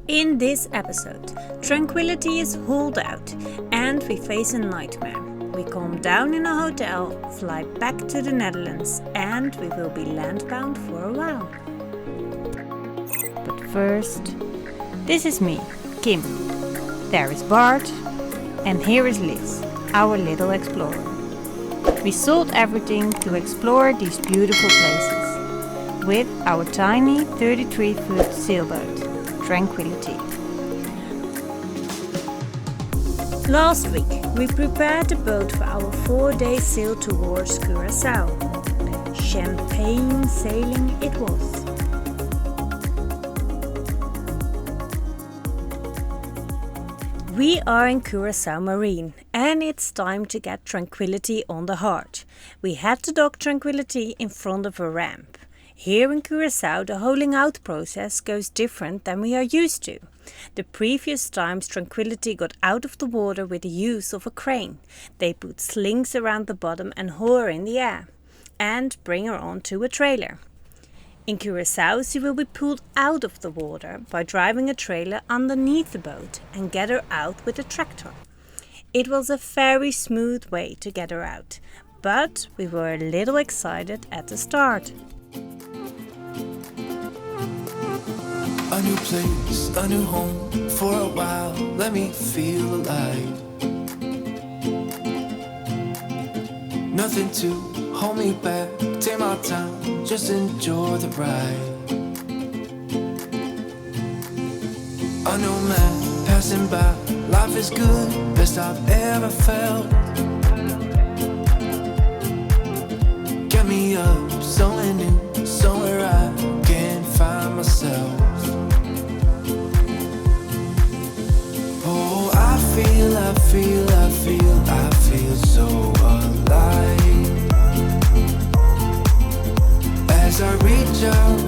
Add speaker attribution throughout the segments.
Speaker 1: In this episode, Tranquillity is hauled out and we face a nightmare. We calm down in a hotel, fly back to the Netherlands, and we will be landbound for a while. But first, this is me, Kim. There is Bart, and here is Liz, our little explorer. We sold everything to explore these beautiful places with our tiny 33-foot sailboat, Tranquillity. Last week, we prepared the boat for our 4-day sail towards Curaçao. Champagne sailing it was. We are in Curaçao Marine and it's time to get Tranquillity on the hard. We had to dock Tranquillity in front of a ramp. Here in Curaçao, the holing out process goes different than we are used to. The previous times Tranquillity got out of the water with the use of a crane. They put slings around the bottom and haul her in the air and bring her onto a trailer. In Curaçao, she will be pulled out of the water by driving a trailer underneath the boat and get her out with a tractor. It was a very smooth way to get her out, but we were a little excited at the start.
Speaker 2: A new place, a new home, for a while, let me feel alive. Nothing to hold me back, take my time, just enjoy the ride. A new man passing by, life is good, best I've ever felt. Get me up, somewhere new, somewhere I can find myself. Oh, I feel so alive. As I reach out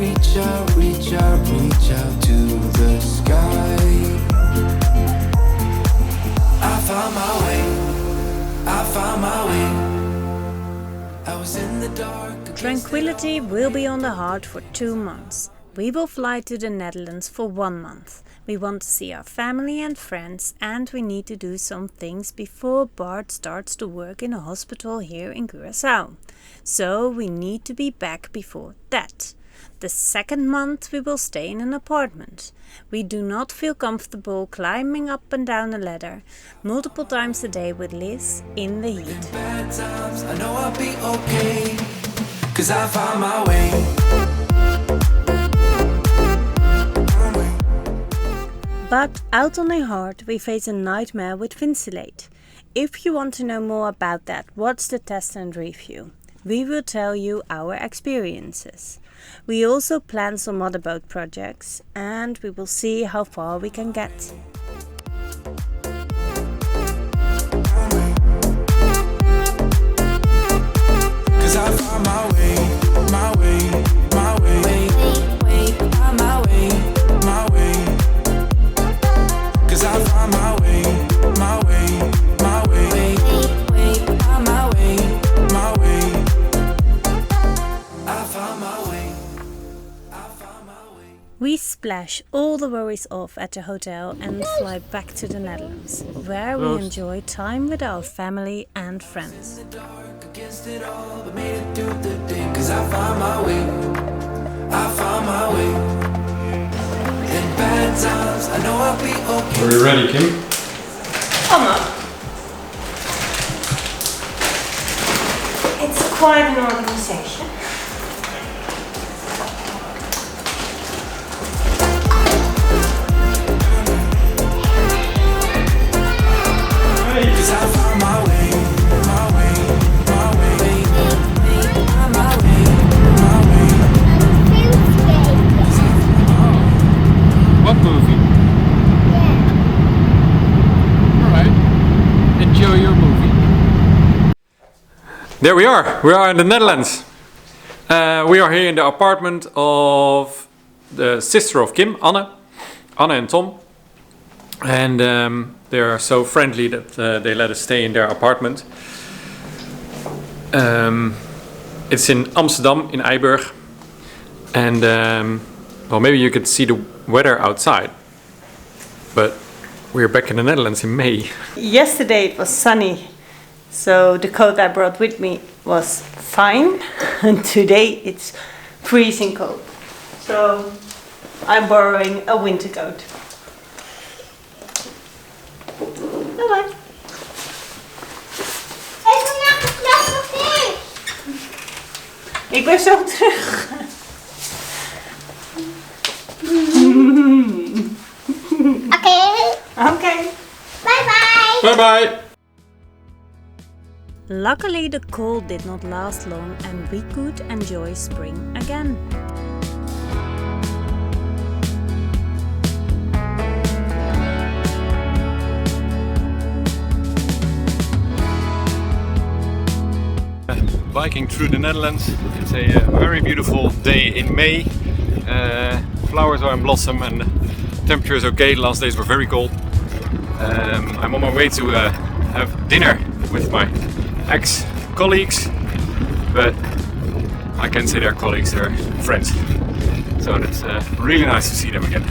Speaker 2: to the sky. I found my way. I was in the dark.
Speaker 1: Tranquillity will be on the hard for 2 months. We will fly to the Netherlands for 1 month. We want to see our family and friends, and we need to do some things before Bart starts to work in a hospital here in Curaçao. So we need to be back before that. The second month we will stay in an apartment. We do not feel comfortable climbing up and down a ladder multiple times a day with Liz in the heat.
Speaker 2: Bad times, I know I'll be okay, 'cause I found my way.
Speaker 1: But out on the hard, we face a nightmare with Finsulate. If you want to know more about that, watch the test and review. We will tell you our experiences. We also plan some other boat projects and we will see how far we can get.
Speaker 2: 'Cause I found my way, my way, my way, find my way, my way. 'Cause I found my way, my way, my way, find my way, my way. I found my way, I found my way.
Speaker 1: We splash all the worries off at the hotel and fly back to the Netherlands, where we enjoy time with our family and friends.
Speaker 2: In the dark against it all, but made it through the day. 'Cause I found my way, I found my way. In bad times, I know I'll be okay.
Speaker 3: Are you ready, Kim?
Speaker 1: Almost. It's quite an organization.
Speaker 2: Cause I found my way, my way, my way, find my way, my way.
Speaker 3: What movie? Alright. Enjoy your movie. There we are. We are in the Netherlands. We are here in the apartment of the sister of Kim, Anne and Tom. And they are so friendly that they let us stay in their apartment. It's in Amsterdam, in Eiburg. And well, maybe you could see the weather outside. But we're back in the Netherlands in May.
Speaker 1: Yesterday it was sunny, so the coat I brought with me was fine. And today it's freezing cold. So I'm borrowing a winter coat. Bye bye. Ik ben zo terug. Okay.
Speaker 4: Bye bye.
Speaker 3: Bye bye!
Speaker 1: Luckily the cold did not last long and we could enjoy spring again.
Speaker 3: Biking through the Netherlands. It's a very beautiful day in May. Flowers are in blossom and temperature is okay. The last days were very cold. I'm on my way to have dinner with my ex-colleagues, but I can't say they're colleagues, they're friends. So it's really nice to see them again.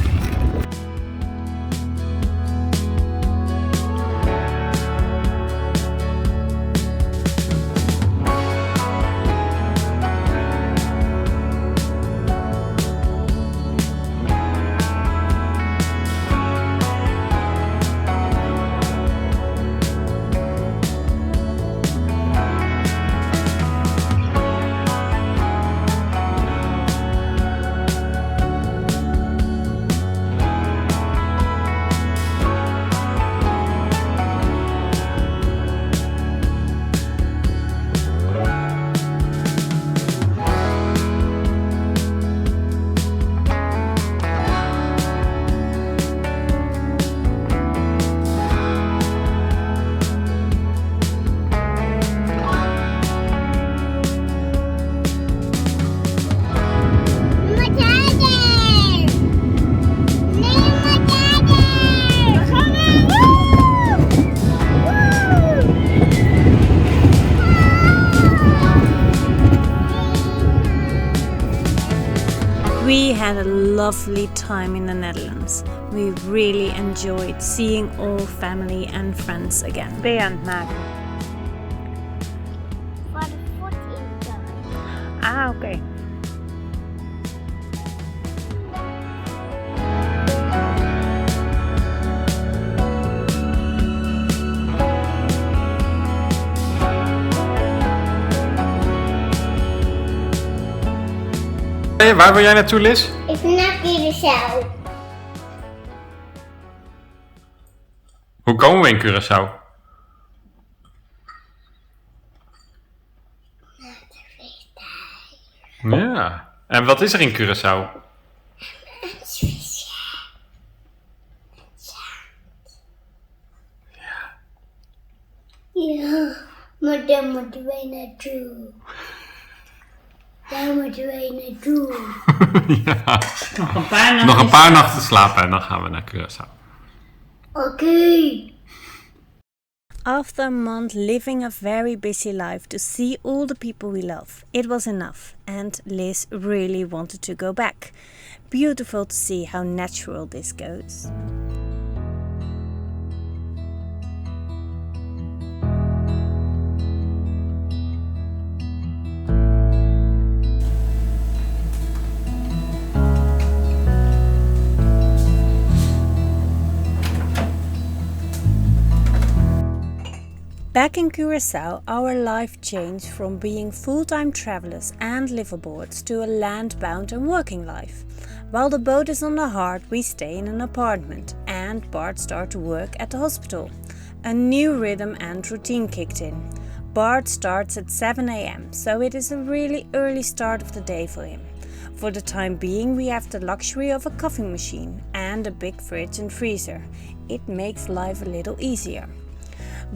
Speaker 1: We had a lovely time in the Netherlands. We really enjoyed seeing all family and friends again. Ben je aan het maken?
Speaker 4: Voor de 14th time.
Speaker 1: Ah, oké.
Speaker 3: Hey, waar wil jij naartoe, Liz?
Speaker 4: Ik ben naar Curaçao.
Speaker 3: Hoe komen we in Curaçao?
Speaker 4: Naar de vliegtuig.
Speaker 3: Ja. En wat is er in Curaçao?
Speaker 4: Een visje. Ja, maar daar moeten wij naartoe. Daar moeten wij naartoe.
Speaker 3: Ja.
Speaker 1: Nog
Speaker 3: Nog een paar nachten slapen en dan gaan we naar Curaçao.
Speaker 4: Oké.
Speaker 1: After a month living a very busy life to see all the people we love, it was enough and Liz really wanted to go back. Beautiful to see how natural this goes. Back in Curaçao, our life changed from being full-time travelers and liveaboards to a land-bound and working life. While the boat is on the Heart, we stay in an apartment and Bart started to work at the hospital. A new rhythm and routine kicked in. Bart starts at 7 a.m, so it is a really early start of the day for him. For the time being, we have the luxury of a coffee machine and a big fridge and freezer. It makes life a little easier.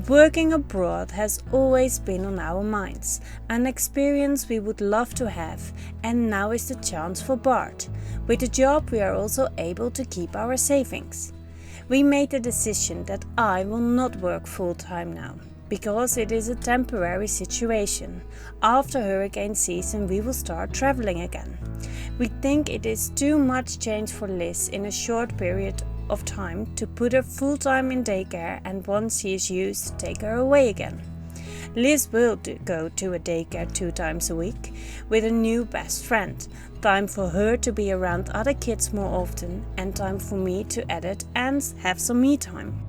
Speaker 1: Working abroad has always been on our minds, an experience we would love to have, and now is the chance for Bart. With a job we are also able to keep our savings. We made the decision that I will not work full-time now, because it is a temporary situation. After hurricane season we will start traveling again. We think it is too much change for Liz in a short period of time to put her full-time in daycare, and once she is used, take her away again. Liz will go to a daycare 2 times a week with a new best friend. Time for her to be around other kids more often, and time for me to edit and have some me time.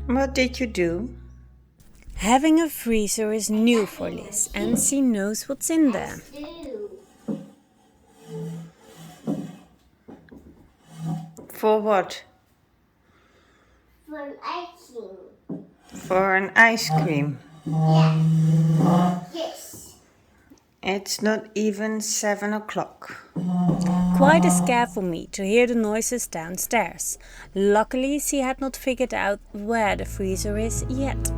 Speaker 5: What did you do?
Speaker 1: Having a freezer is new for Liz, and she knows what's in there.
Speaker 5: For what?
Speaker 4: For an ice cream.
Speaker 5: For an ice cream.
Speaker 4: Yes.
Speaker 5: It's not even 7 o'clock.
Speaker 1: Quite a scare for me to hear the noises downstairs. Luckily, she had not figured out where the freezer is yet.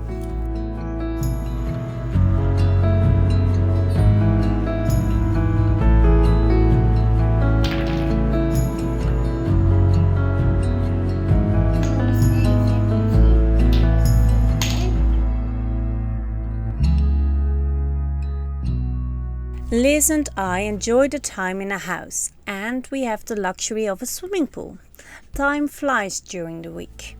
Speaker 1: Liz and I enjoy the time in a house, and we have the luxury of a swimming pool. Time flies during the week.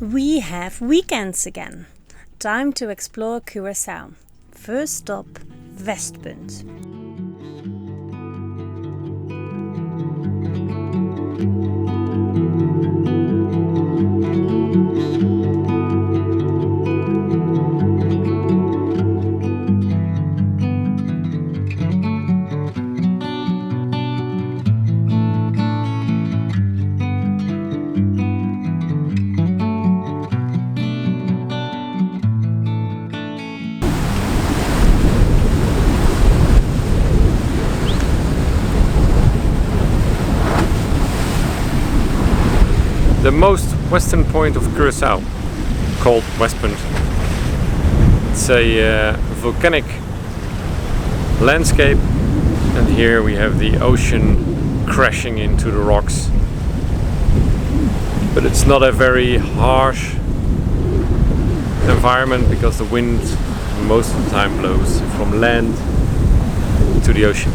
Speaker 1: We have weekends again. Time to explore Curaçao. First stop, Westpunt.
Speaker 3: The most western point of Curaçao, called Westpunt. It's a volcanic landscape, and here we have the ocean crashing into the rocks. But it's not a very harsh environment because the wind most of the time blows from land to the ocean.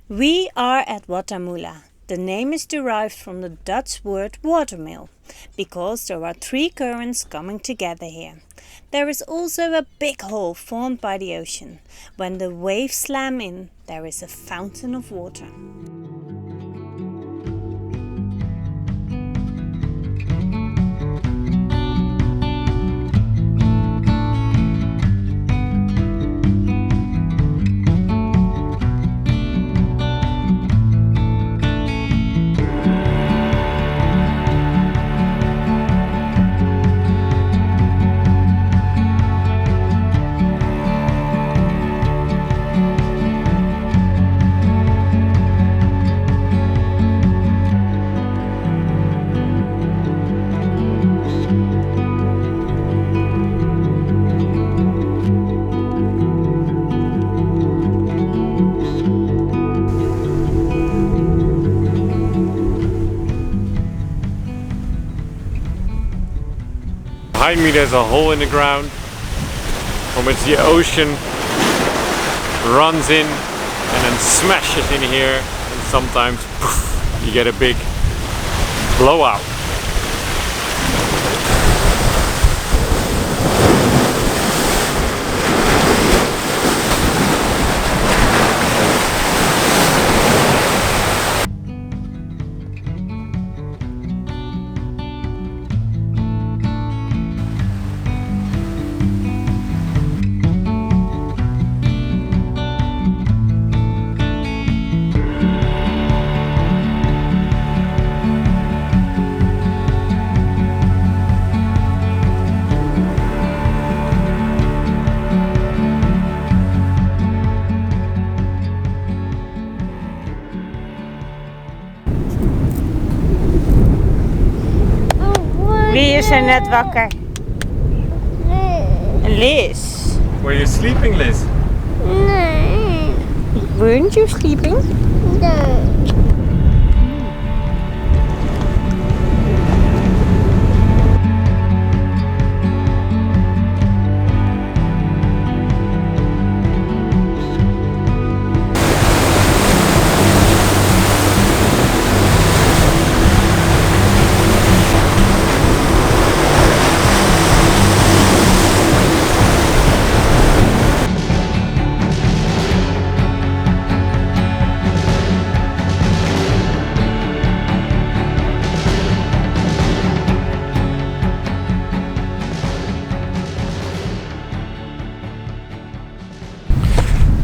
Speaker 1: We are at Watermula. The name is derived from the Dutch word watermill, because there are 3 currents coming together here. There is also a big hole formed by the ocean. When the waves slam in, there is a fountain of water.
Speaker 3: Behind me there's a hole in the ground from which the ocean runs in and then smashes in here, and sometimes poof, you get a big blowout.
Speaker 5: Wie is er net wakker? Liz.
Speaker 3: Were you sleeping, Liz?
Speaker 4: Nee.
Speaker 5: Weren't you sleeping?
Speaker 4: Nee.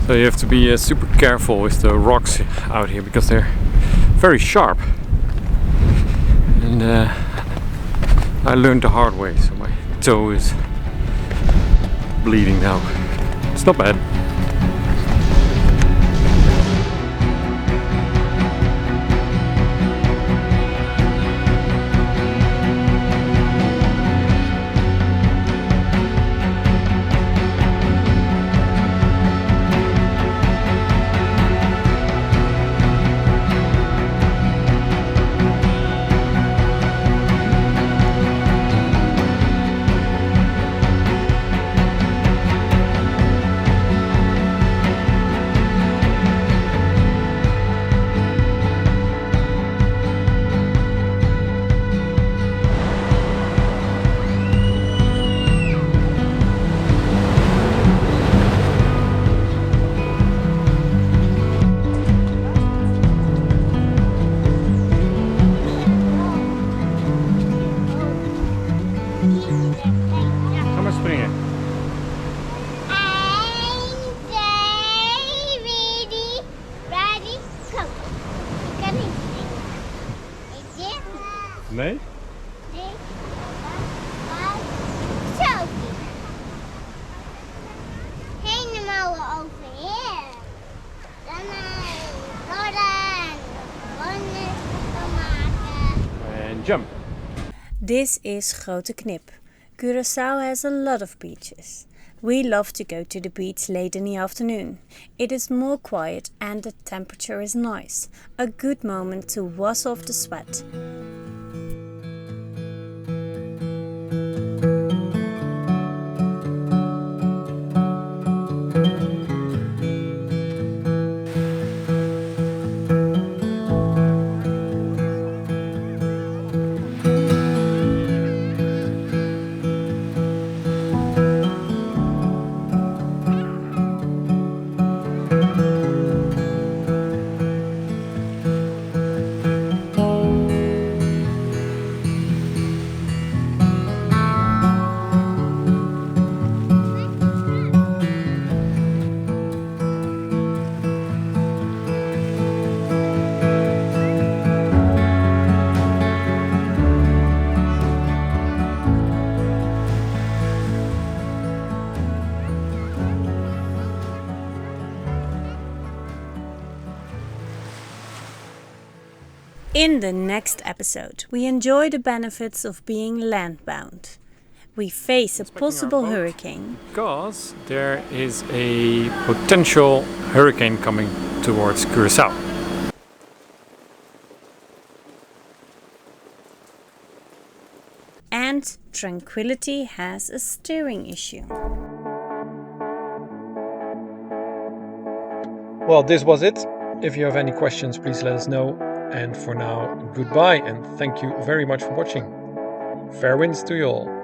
Speaker 3: So you have to be super careful with the rocks out here because they're very sharp. And I learned the hard way, so my toe is bleeding now. It's not bad. Ga maar springen.
Speaker 4: Ready, go. Ik kan niet springen. Ik dit.
Speaker 3: Nee?
Speaker 4: Dit. Zo. Helemaal over hier. Dan Lauren. Ronde maken.
Speaker 3: And jump.
Speaker 1: This is Grote Knip. Curaçao has a lot of beaches. We love to go to the beach late in the afternoon. It is more quiet and the temperature is nice. A good moment to wash off the sweat. In the next episode, we enjoy the benefits of being landbound. We face a possible hurricane.
Speaker 3: Because there is a potential hurricane coming towards Curaçao.
Speaker 1: And Tranquillity has a steering issue.
Speaker 3: Well, this was it. If you have any questions, please let us know. And for now, goodbye and thank you very much for watching. Fair winds to you all.